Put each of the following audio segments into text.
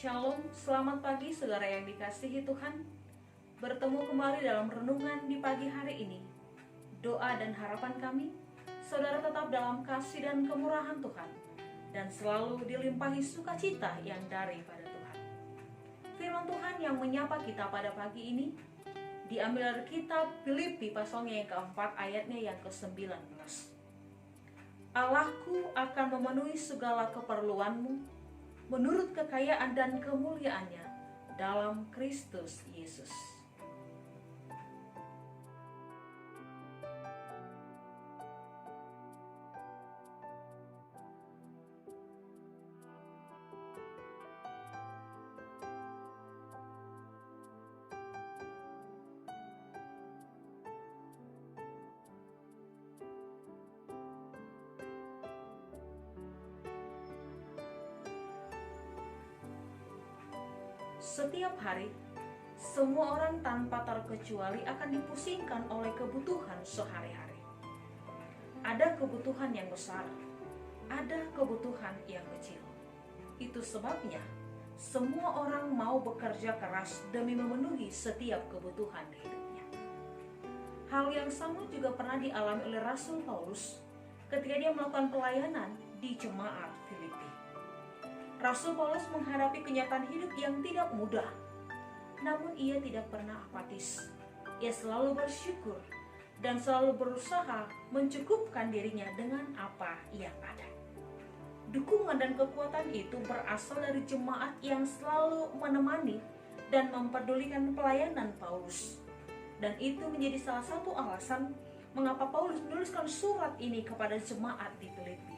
Shalom, selamat pagi saudara yang dikasihi Tuhan. Bertemu kembali dalam renungan di pagi hari ini. Doa dan harapan kami, saudara tetap dalam kasih dan kemurahan Tuhan, dan selalu dilimpahi sukacita yang daripada Tuhan. Firman Tuhan yang menyapa kita pada pagi ini diambil dari kitab Filipi pasalnya yang keempat ayatnya yang ke-19. Allahku akan memenuhi segala keperluanmu menurut kekayaan dan kemuliaannya dalam Kristus Yesus. Setiap hari, semua orang tanpa terkecuali akan dipusingkan oleh kebutuhan sehari-hari. Ada kebutuhan yang besar, ada kebutuhan yang kecil. Itu sebabnya semua orang mau bekerja keras demi memenuhi setiap kebutuhan di hidupnya. Hal yang sama juga pernah dialami oleh Rasul Paulus ketika dia melakukan pelayanan di jemaat Filipi. Rasul Paulus menghadapi kenyataan hidup yang tidak mudah, namun ia tidak pernah apatis. Ia selalu bersyukur dan selalu berusaha mencukupkan dirinya dengan apa yang ada. Dukungan dan kekuatan itu berasal dari jemaat yang selalu menemani dan mempedulikan pelayanan Paulus. Dan itu menjadi salah satu alasan mengapa Paulus menuliskan surat ini kepada jemaat di Filipi.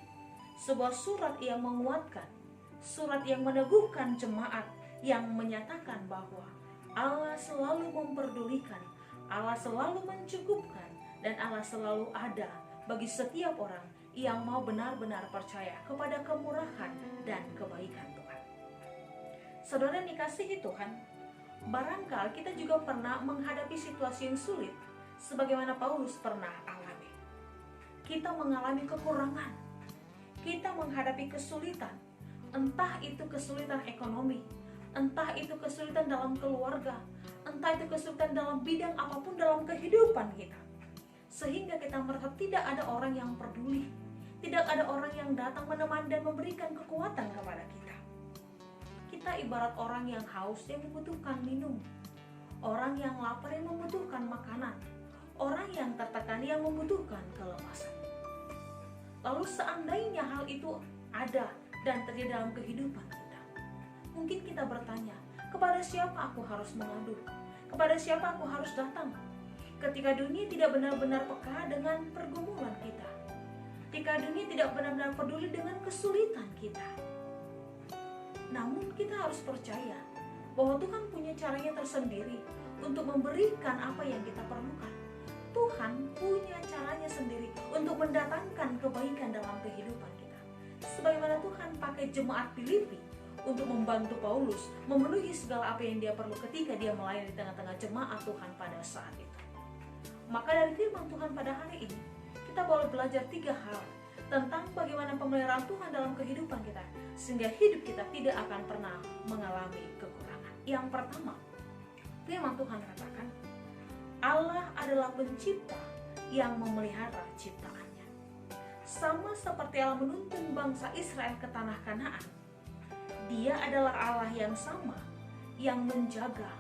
Sebuah surat yang menguatkan, surat yang meneguhkan jemaat, yang menyatakan bahwa Allah selalu memperdulikan, Allah selalu mencukupkan, dan Allah selalu ada bagi setiap orang yang mau benar-benar percaya kepada kemurahan dan kebaikan Tuhan. Saudara yang dikasihi Tuhan, barangkali kita juga pernah menghadapi situasi yang sulit sebagaimana Paulus pernah alami. Kita mengalami kekurangan, kita menghadapi kesulitan, entah itu kesulitan ekonomi, entah itu kesulitan dalam keluarga, entah itu kesulitan dalam bidang apapun dalam kehidupan kita. Sehingga kita merasa tidak ada orang yang peduli, tidak ada orang yang datang menemani dan memberikan kekuatan kepada kita. Kita ibarat orang yang haus yang membutuhkan minum, orang yang lapar yang membutuhkan makanan, orang yang tertekan yang membutuhkan kelepasan. Lalu seandainya hal itu ada dan terjadi dalam kehidupan kita, mungkin kita bertanya, kepada siapa aku harus mengadu? Kepada siapa aku harus datang? Ketika dunia tidak benar-benar peka dengan pergumulan kita, ketika dunia tidak benar-benar peduli dengan kesulitan kita. Namun kita harus percaya bahwa Tuhan punya caranya tersendiri untuk memberikan apa yang kita perlukan. Tuhan punya caranya sendiri untuk mendatangkan kebaikan dalam kehidupan kita. Sebagaimana Tuhan pakai jemaat Filipi untuk membantu Paulus memenuhi segala apa yang dia perlu ketika dia melayani di tengah-tengah jemaat Tuhan pada saat itu. Maka dari firman Tuhan pada hari ini, kita boleh belajar 3 hal tentang bagaimana pemeliharaan Tuhan dalam kehidupan kita, sehingga hidup kita tidak akan pernah mengalami kekurangan. Yang pertama, firman Tuhan katakan, Allah adalah pencipta yang memelihara ciptaannya. Sama seperti Allah menuntun bangsa Israel ke tanah Kanaan, Dia adalah Allah yang sama, yang menjaga,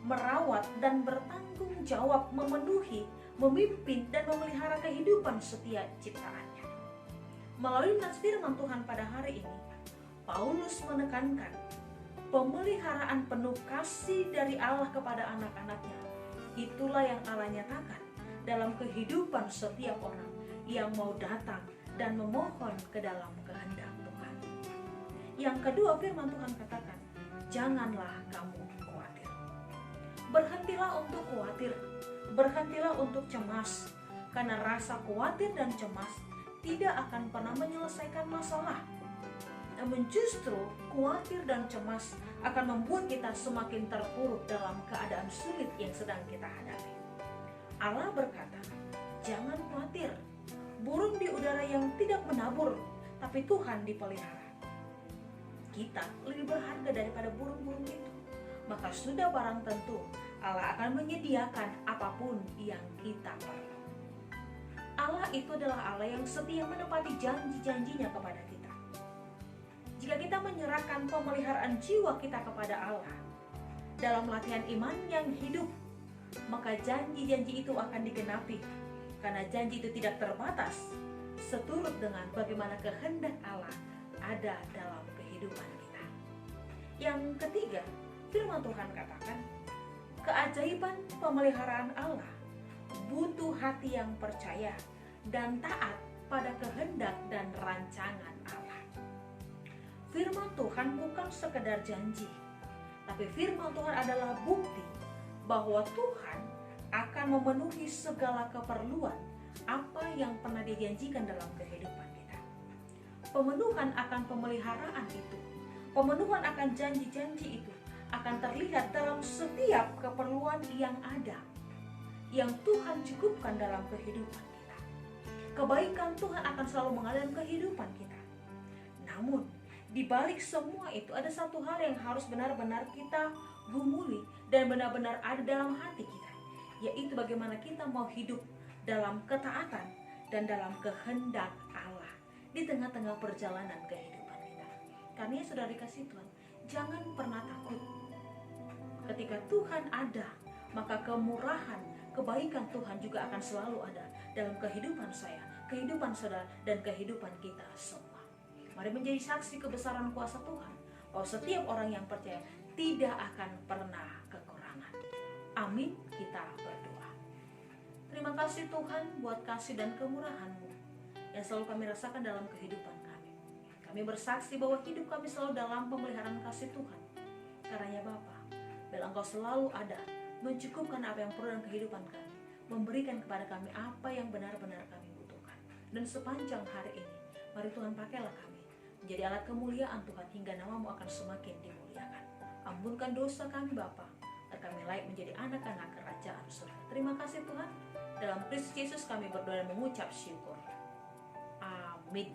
merawat, dan bertanggung jawab memenuhi, memimpin, dan memelihara kehidupan setiap ciptaannya. Melalui firman Tuhan pada hari ini, Paulus menekankan pemeliharaan penuh kasih dari Allah kepada anak-anaknya. Itulah yang Allah nyatakan dalam kehidupan setiap orang yang mau datang dan memohon ke dalam kehendak Tuhan. Yang kedua, firman Tuhan katakan, janganlah kamu khawatir. Berhentilah untuk khawatir, berhentilah untuk cemas, karena rasa khawatir dan cemas tidak akan pernah menyelesaikan masalah. Namun justru khawatir dan cemas akan membuat kita semakin terpuruk dalam keadaan sulit yang sedang kita hadapi. Allah berkata, jangan khawatir, burung di udara yang tidak menabur, tapi Tuhan dipelihara. kita lebih berharga daripada burung-burung itu, maka sudah barang tentu Allah akan menyediakan apapun yang kita perlu. Allah itu adalah Allah yang setia menepati janji-janjinya kepada kita. Jika kita menyerahkan pemeliharaan jiwa kita kepada Allah dalam latihan iman yang hidup, maka janji-janji itu akan digenapi, karena janji itu tidak terbatas, seturut dengan bagaimana kehendak Allah ada dalam kehidupan kita. Yang ketiga, firman Tuhan katakan, keajaiban pemeliharaan Allah butuh hati yang percaya dan taat pada kehendak dan rancangan Allah. Firman Tuhan bukan sekedar janji, tapi firman Tuhan adalah bukti bahwa Tuhan akan memenuhi segala keperluan apa yang pernah dijanjikan dalam kehidupan kita. Pemenuhan akan pemeliharaan itu, pemenuhan akan janji-janji itu akan terlihat dalam setiap keperluan yang ada, yang Tuhan cukupkan dalam kehidupan kita. Kebaikan Tuhan akan selalu mengalir dalam kehidupan kita. Namun, di balik semua itu ada satu hal yang harus benar-benar kita gumuli dan benar-benar ada dalam hati kita, yaitu bagaimana kita mau hidup dalam ketaatan dan dalam kehendak Allah di tengah-tengah perjalanan kehidupan kita. Karena ya saudara dikasih Tuhan, jangan pernah takut. Ketika Tuhan ada, maka kemurahan, kebaikan Tuhan juga akan selalu ada dalam kehidupan saya, kehidupan saudara, dan kehidupan kita semua. Mari menjadi saksi kebesaran kuasa Tuhan, bahwa setiap orang yang percaya tidak akan pernah kekurangan. Amin, kita berdoa. Terima kasih Tuhan buat kasih dan kemurahan-Mu yang selalu kami rasakan dalam kehidupan kami. Kami bersaksi bahwa hidup kami selalu dalam pemeliharaan kasih Tuhan. Karena Bapa, bila Engkau selalu ada, mencukupkan apa yang perlu dalam kehidupan kami, memberikan kepada kami apa yang benar-benar kami butuhkan. Dan sepanjang hari ini, mari Tuhan pakailah kami menjadi alat kemuliaan Tuhan, hingga nama-Mu akan semakin dimuliakan. Ampunkan dosa kami Bapa, agar kami layak menjadi anak-anak kerajaan surga. Terima kasih Tuhan. Dalam Kristus Yesus kami berdoa dan mengucap syukur. Amin.